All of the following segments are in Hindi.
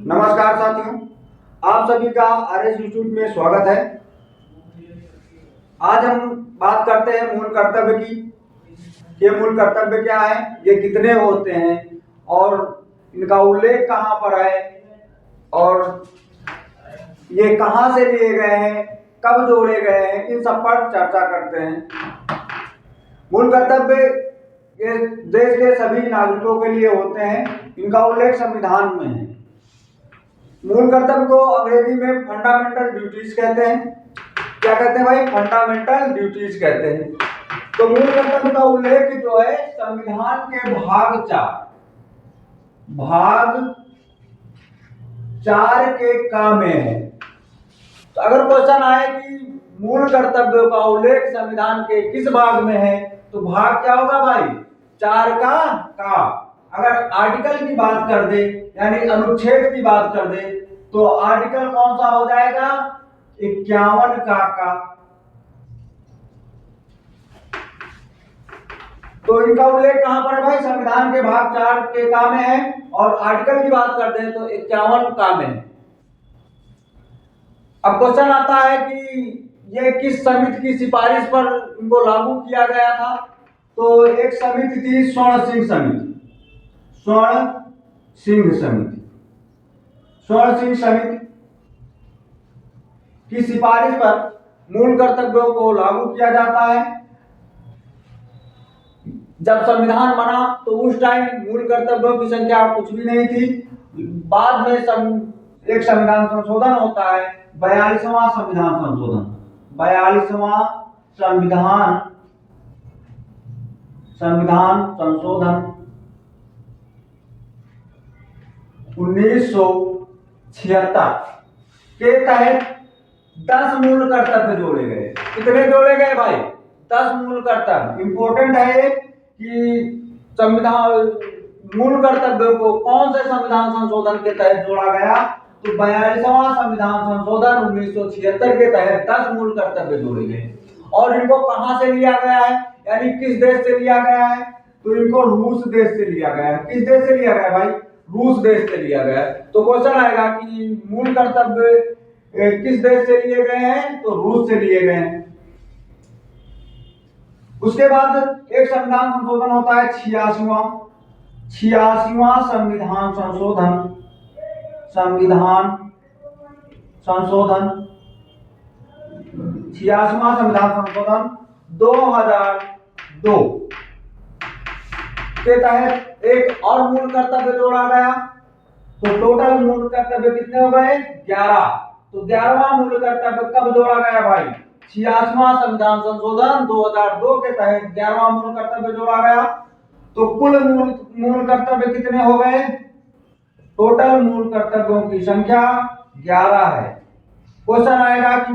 नमस्कार साथियों, आप सभी का आरएस इंस्टीट्यूट में स्वागत है। आज हम बात करते हैं मूल कर्तव्य की। ये मूल कर्तव्य क्या है, ये कितने होते हैं और इनका उल्लेख कहाँ पर है और ये कहाँ से लिए गए हैं, कब जोड़े गए हैं, इन सब पर चर्चा करते हैं। मूल कर्तव्य ये देश के सभी नागरिकों के लिए होते हैं। इनका उल्लेख संविधान में है। मूल कर्तव्य को अंग्रेजी में फंडामेंटल ड्यूटीज कहते हैं। क्या कहते हैं भाई? फंडामेंटल ड्यूटीज कहते हैं। तो मूल कर्तव्य का उल्लेख जो है संविधान के भाग 4 के का में है। तो अगर क्वेश्चन आए कि मूल कर्तव्य का उल्लेख संविधान के किस भाग में है, तो भाग क्या होगा भाई? 4 का। अगर आर्टिकल की बात कर दे यानी अनुच्छेद की बात कर दे तो आर्टिकल कौन सा हो जाएगा? 51 का। तो इनका उल्लेख कहां पर है भाई? संविधान के भाग 4 के का में है। और आर्टिकल की बात करते हैं तो 51 का में है। अब क्वेश्चन आता है कि ये किस समिति की सिफारिश पर इनको लागू किया गया था? तो एक समिति थी स्वर्ण सिंह समिति। स्वर्ण सिंह समिति की सिफारिश पर मूल कर्तव्यों को लागू किया जाता है। जब संविधान बना तो उस टाइम मूल कर्तव्यों की संख्या कुछ भी नहीं थी। बाद में एक संविधान संशोधन होता है, 42वां संविधान संशोधन। 42वां संविधान संशोधन 1976 के तहत 10 मूल कर्तव्य जोड़े गए। कितने जोड़े गए भाई? 10 मूल कर्तव्य। इंपॉर्टेंट है कि संविधान मूल कर्तव्यों को कौन से संविधान संशोधन के तहत जोड़ा गया? तो 42वां संविधान संशोधन 1976 के तहत 10 मूल कर्तव्य जोड़े गए। और इनको कहां से लिया गया है, यानी किस देश से लिया गया है? तो इनको रूस देश से लिया गया है। किस देश से लिया गया भाई? रूस देश से लिया गया है। तो क्वेश्चन आएगा कि मूल कर्तव्य किस देश से लिए गए हैं? तो रूस से लिए गए हैं। उसके बाद एक संविधान संशोधन होता है 86वां संविधान संशोधन 86वां संविधान संशोधन 2002 के तहत एक और मूल कर्तव्य जोड़ा गया। तो टोटल मूल कर्तव्य कितने हो गए? 11। तो 11वां मूल कर्तव्य कब जोड़ा गया भाई? 86वां संविधान संशोधन 2002 के तहत 11वां मूल कर्तव्य जोड़ा गया। तो कुल मूल कर्तव्य कितने हो गए? टोटल मूल कर्तव्यों की संख्या 11 है। क्वेश्चन आएगा कि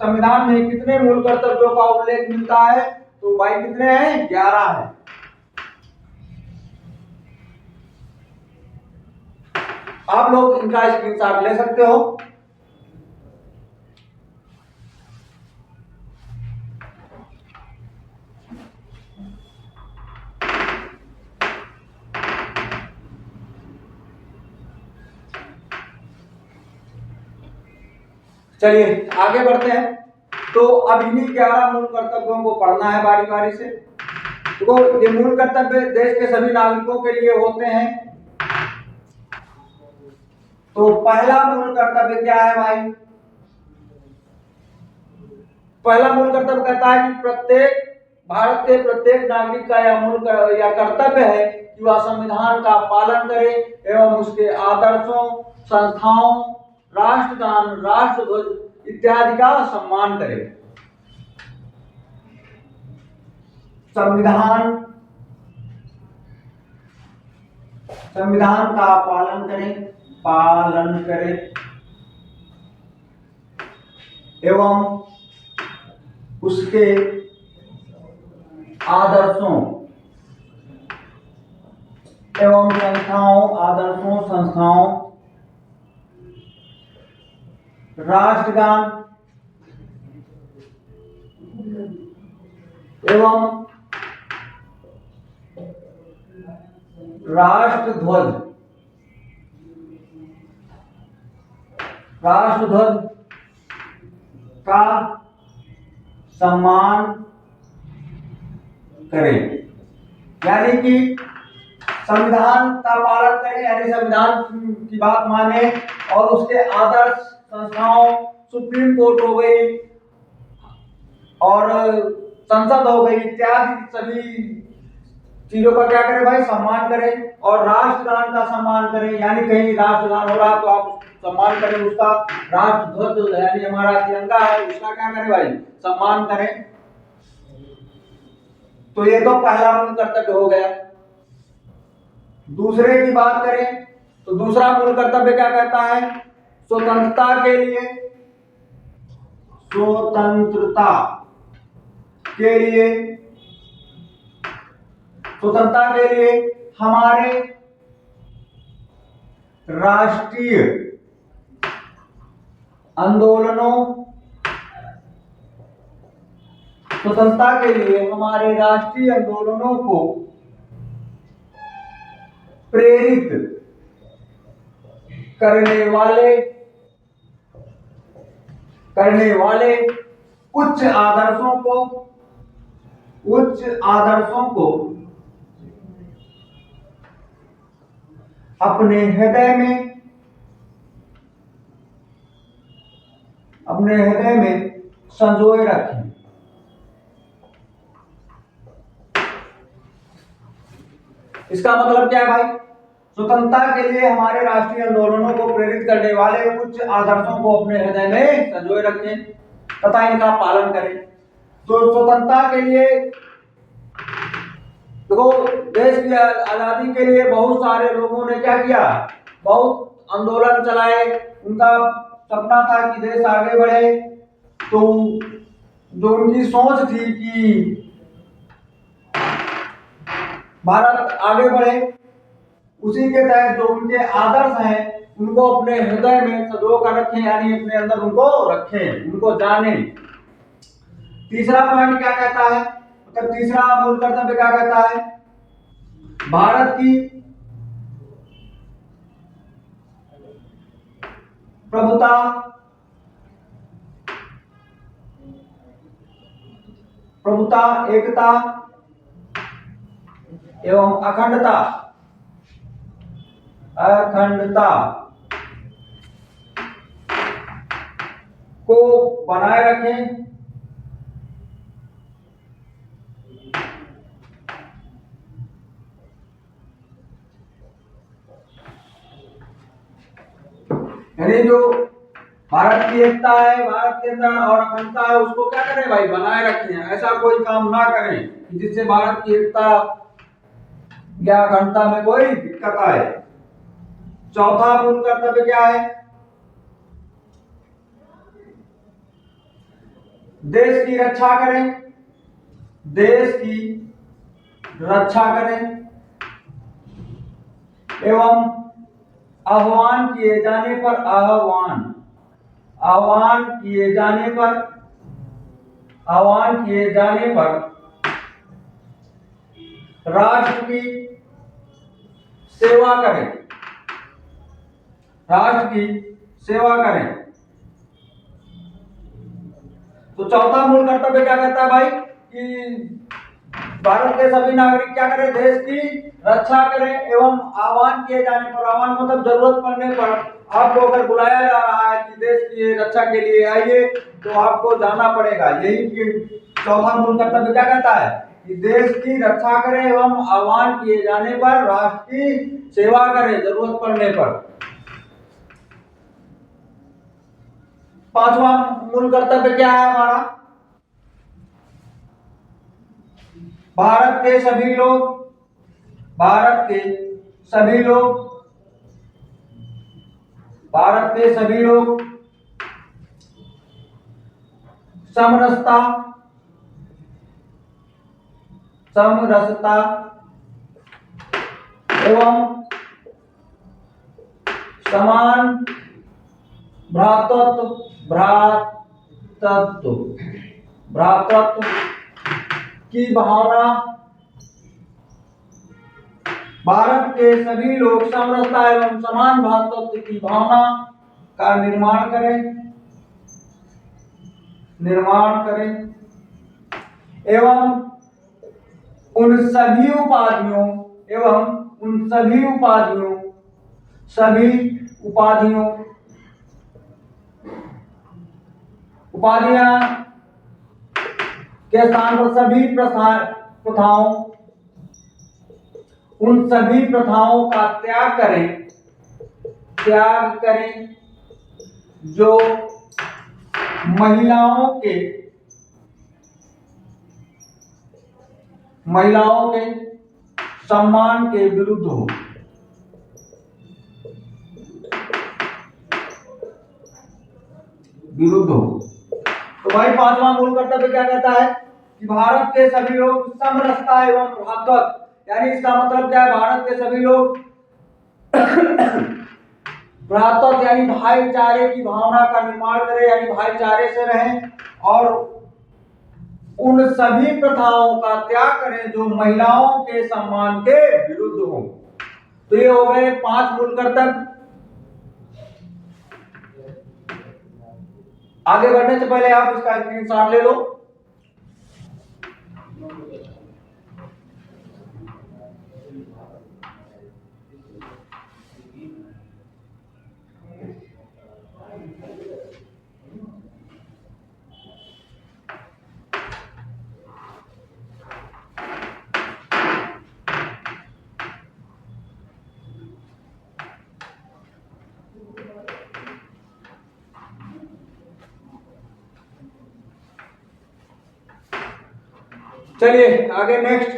संविधान में कितने मूल कर्तव्यों का उल्लेख मिलता है? तो भाई कितने हैं? 11 है। आप लोग इनका स्क्रीनशॉट ले सकते हो। चलिए आगे बढ़ते हैं। तो अब इन्हीं 11 मूल कर्तव्यों को पढ़ना है बारी बारी से। तो ये मूल कर्तव्य देश के सभी नागरिकों के लिए होते हैं। तो पहला मूल कर्तव्य क्या है भाई? पहला मूल कर्तव्य कहता है कि भारत के प्रत्येक नागरिक का यह कर्तव्य है कि वह संविधान का पालन करे एवं उसके आदर्शों, संस्थाओं, राष्ट्रगान, राष्ट्रध्वज इत्यादि का सम्मान करे। संविधान का पालन करे एवं उसके आदर्शों संस्थाओं, राष्ट्रगान एवं राष्ट्रध्वज राष्ट्रध्वज का सम्मान करें, यानी कि संविधान का पालन करें, यानी संविधान की बात माने और उसके आदर्श संस्थाओं, सुप्रीम कोर्ट हो गई और संसद हो गई इत्यादि सभी चीजों का क्या करें भाई, सम्मान करें। और राष्ट्रगान का सम्मान करें, यानी कहीं राष्ट्रगान हो रहा तो आप सम्मान करें उसका। राष्ट्रध्वज यानी हमारा तिरंगा है, उसका क्या करें भाई, सम्मान करें। तो ये तो पहला मूल कर्तव्य हो गया। दूसरे की बात करें तो दूसरा मूल कर्तव्य क्या कहता है, स्वतंत्रता के लिए, स्वतंत्रता के लिए, स्वतंत्रता के लिए हमारे राष्ट्रीय आंदोलनों, स्वतंत्रता के लिए हमारे राष्ट्रीय आंदोलनों को प्रेरित करने वाले उच्च आदर्शों को अपने हृदय में संजोए रखें। इसका मतलब क्या है भाई, स्वतंत्रता के लिए हमारे राष्ट्रीय आंदोलनों को प्रेरित करने वाले उच्च आदर्शों को अपने हृदय में संजोए रखें तथा इनका पालन करें। तो स्वतंत्रता के लिए देखो, देश की आजादी के लिए बहुत सारे लोगों ने क्या किया, बहुत आंदोलन चलाए। उनका सपना था कि देश आगे बढ़े। तो जो उनकी सोच थी कि भारत आगे बढ़े, उसी के तहत जो उनके आदर्श हैं उनको अपने हृदय में संजो कर रखें, यानी अपने अंदर उनको रखें, उनको जाने। तीसरा पॉइंट क्या कहता है, मतलब तीसरा मूल कर्तव्य क्या कहता है, भारत की प्रभुता, एकता एवं अखंडता को बनाए रखें। यानी जो भारत की एकता है, भारत के अंदर और अखंडता है, उसको क्या करें भाई, बनाए रखें। ऐसा कोई काम ना करें जिससे भारत की एकता या अखंडता में कोई दिक्कत आए। चौथा मूल कर्तव्य क्या है, देश की रक्षा करें, देश की रक्षा करें एवं आह्वान किए जाने पर राष्ट्र की सेवा करें। तो चौथा मूल कर्तव्य क्या कहता है भाई, कि भारत के सभी नागरिक क्या करें, देश की रक्षा करें एवं आह्वान किए जाने पर, आह्वान मतलब जरूरत पड़ने पर आपको अगर बुलाया जा रहा है कि देश की रक्षा के लिए आइए, तो आपको जाना पड़ेगा। यही कि चौथा मूल कर्तव्य क्या कहता है, कि देश की रक्षा करें एवं आह्वान किए जाने पर राष्ट्र की सेवा करें जरूरत पड़ने पर। पांचवा मूल कर्तव्य क्या है हमारा, भारत के सभी लोग समरसता एवं समान भ्रातृत्व की भावना, भारत के सभी लोग समरसता एवं समान भ्रातृत्व की भावना का निर्माण करें एवं उन सभी उपाधियां के स्थान पर उन सभी प्रथाओं का त्याग करें जो महिलाओं के सम्मान के विरुद्ध हो। तो भाई पांचवा मूल कर्तव्य क्या कहता है कि भारत के सभी लोग समरसता एवं भ्रातृत्व, यानी इसका मतलब क्या है, भारत के सभी लोग भ्रातृत्व यानी भाईचारे की भावना का निर्माण करें, यानी भाईचारे से रहें और उन सभी प्रथाओं का त्याग करें जो महिलाओं के सम्मान के विरुद्ध हो। तो ये हो गए 5 मूल कर्तव्य। आगे बढ़ने से पहले आप इसका स्क्रीनशॉट ले लो। चलिए आगे नेक्स्ट,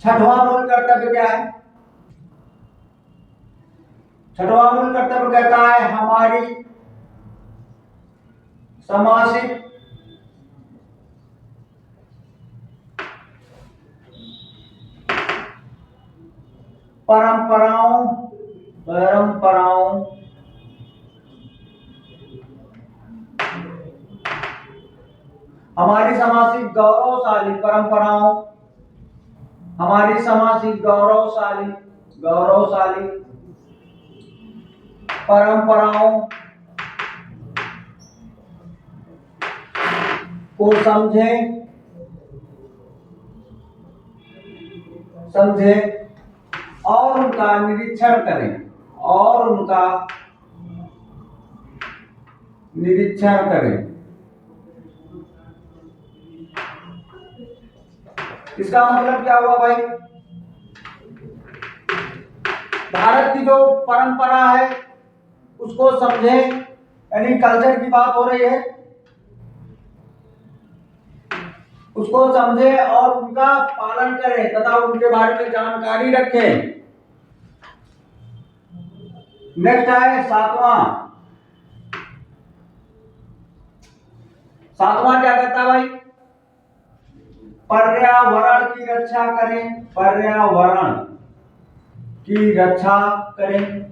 छठवां मूल कर्तव्य क्या है? छठवां मूल कर्तव्य कहता है हमारी सामाजिक परंपराओं हमारी सामाजिक गौरवशाली परंपराओं को समझे और उनका निरीक्षण करें। इसका मतलब क्या हुआ भाई? भारत की जो परंपरा है उसको समझे, यानी कल्चर की बात हो रही है, उसको समझे और उनका पालन करें तथा उनके बारे में जानकारी रखें। नेक्स्ट है सातवां क्या कहता है भाई? पर्यावरण की रक्षा करें।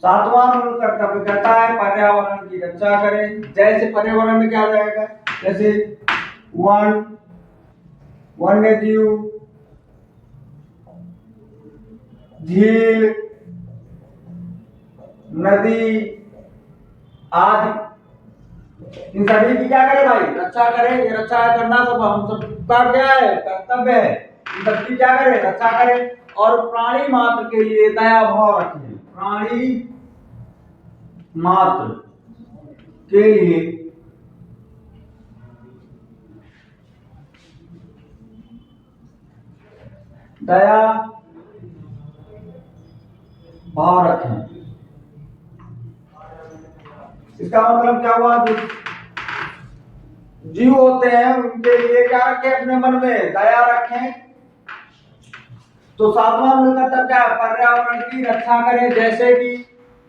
सातवां मूल कर्तव्य कहता है पर्यावरण की रक्षा करें। जैसे पर्यावरण में क्या जाएगा, जैसे वन्य जीव, झील, नदी आदि, इन सभी की क्या करें भाई? रक्षा करें। ये रक्षा करना सब हम सबका क्या है? कर्तव्य है। इन सबकी क्या करें? रक्षा करें। और प्राणी मात्र के लिए दया भाव रखें। दया भाव रखें। इसका मतलब क्या हुआ? जो जीव होते हैं उनके लिए क्या रखें? अपने मन में दया रखें। तो सातवां मूल कर्तव्य क्या है? पर्यावरण की रक्षा करें। जैसे कि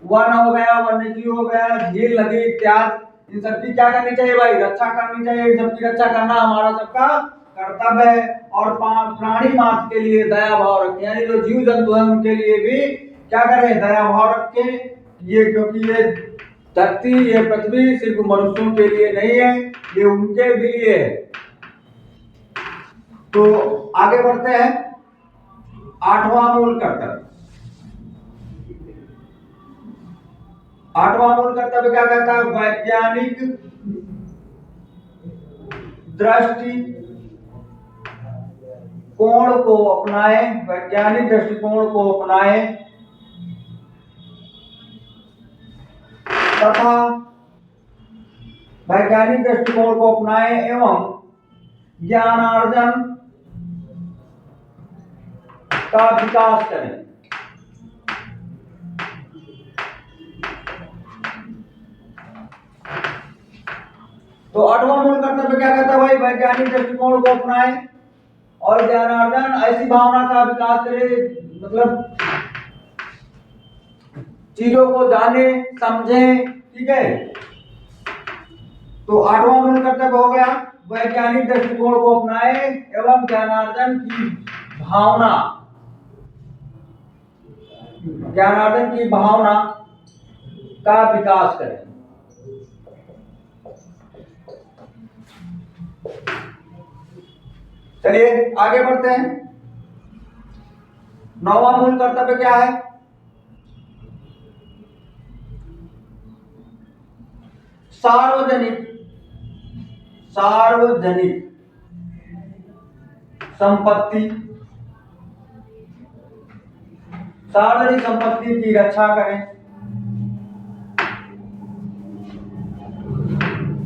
वन हो गया, वन्य जीव हो गया, झील, नदी इत्यादि, इन सबकी क्या करनी चाहिए भाई? रक्षा करनी चाहिए। इन सबकी रक्षा करना हमारा सबका कर्तव्य है। और प्राणी मात्र के लिए दया भाव रखें, यानी जो जीव जंतु है उनके लिए भी क्या करें? दया भाव रखें। ये क्योंकि ये धरती, ये पृथ्वी सिर्फ मनुष्यों के लिए नहीं है, ये उनके भी लिए है। तो आगे बढ़ते हैं। आठवां मूल कर्तव्य, 8वां मूल कर्तव्य क्या कहता है? वैज्ञानिक दृष्टिकोण को अपनाएं, वैज्ञानिक दृष्टिकोण को अपनाएं तथा वैज्ञानिक दृष्टिकोण को अपनाएं एवं ज्ञानार्जन का विकास करें। तो 8वां मूल कर्तव्य क्या कहता है भाई? वैज्ञानिक दृष्टिकोण को अपनाएं और ज्ञानार्जन ऐसी भावना का विकास करे, मतलब चीजों को जाने समझें, ठीक है। तो 8वां मूल कर्तव्य हो गया वैज्ञानिक दृष्टिकोण को अपनाएं एवं ज्ञानार्जन की भावना का विकास करें। चलिए आगे बढ़ते हैं। 9वां मूल कर्तव्य क्या है? सार्वजनिक संपत्ति की रक्षा करें।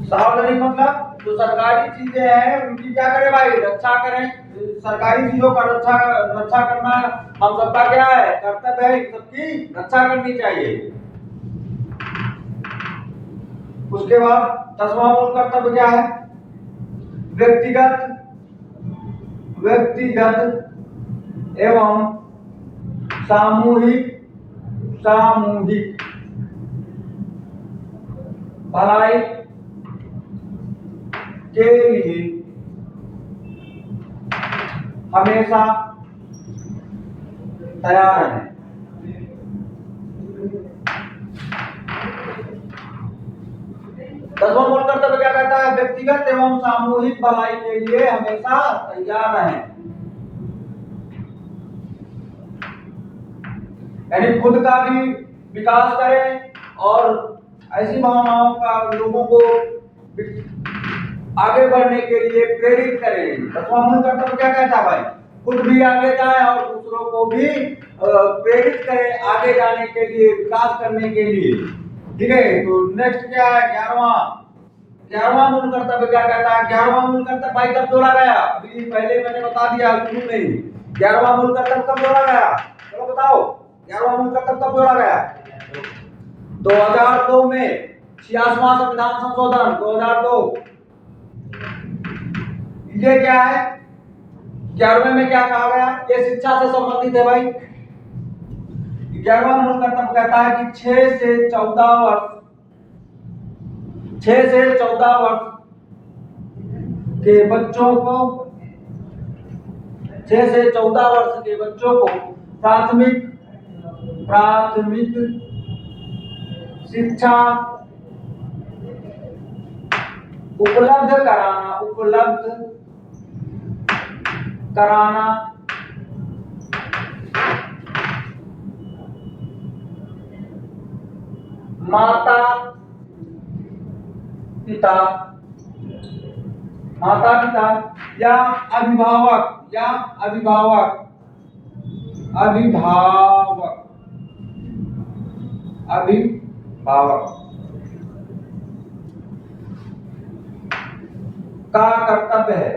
सार्वजनिक मतलब जो सरकारी चीजें हैं उनकी क्या करें भाई? रक्षा करें। सरकारी चीजों का रक्षा करना हम सबका क्या है? कर्तव्य है, सबकी रक्षा करनी चाहिए। उसके बाद 10वां मूल कर्तव्य क्या है? व्यक्तिगत एवं सामूहिक भलाई के लिए हमेशा तैयार रहें। दसवां मूल कर्तव्य क्या कहता है? व्यक्तिगत एवं सामूहिक भलाई के लिए हमेशा तैयार रहें। यानी खुद का भी विकास करें और ऐसी भावनाओं का लोगों को आगे बढ़ने के लिए प्रेरित करें। 10वां मूल कर्तव्य क्या कहता है भाई? खुद भी आगे जाए और दूसरों को भी प्रेरित करें आगे जाने के लिए, विकास करने के लिए, ठीक है। तो नेक्स्ट क्या है? 11वां मूल कर्तव्य क्या कहता है? 11वां मूल कर्तव्य भाई कब जोड़ा गया? अभी पहले मैंने बता दिया शुरू में ही। 11वां मूल कर्तव्य कब जोड़ा गया? चलो बताओ, 11वां मूल कर्तव्य कब जोड़ा गया? 2002 में 86वां संविधान संशोधन 2002। ये क्या है? 11वें में क्या कहा गया? ये शिक्षा से संबंधित है भाई। 11वां मूल कर्तव्य कहता है कि 6 से 14 वर्ष के बच्चों को 6 से 14 वर्ष के बच्चों को प्राथमिक शिक्षा उपलब्ध कराना माता पिता या अभिभावक का कर्तव्य है।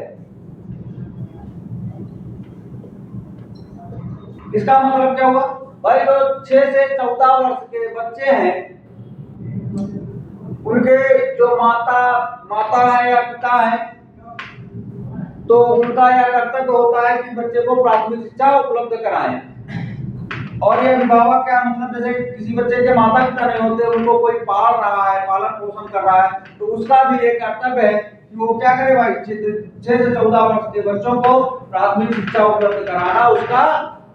इसका मतलब क्या हुआ भाई? जो 6 से 14 वर्ष के बच्चे हैं उनके जो माता है या पिता है, तो उनका यह कर्तव्य होता है कि बच्चे को प्राथमिक शिक्षा उपलब्ध कराएं। और ये अभिभावक क्या मतलब, जैसे किसी बच्चे के माता पिता नहीं होते, उनको कोई पाल रहा है, पालन पोषण कर रहा है, तो उसका भी एक कर्तव्य है कि वो क्या करे भाई? 6 से 14 वर्ष के बच्चों को प्राथमिक शिक्षा उपलब्ध कराना उसका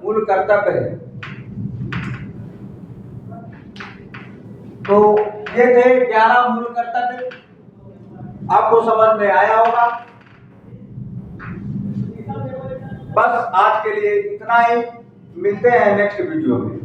मूल कर्तव्य है। तो ये थे 11 मूल कर्तव्य। आपको समझ में आया होगा। बस आज के लिए इतना ही, मिलते हैं नेक्स्ट वीडियो में।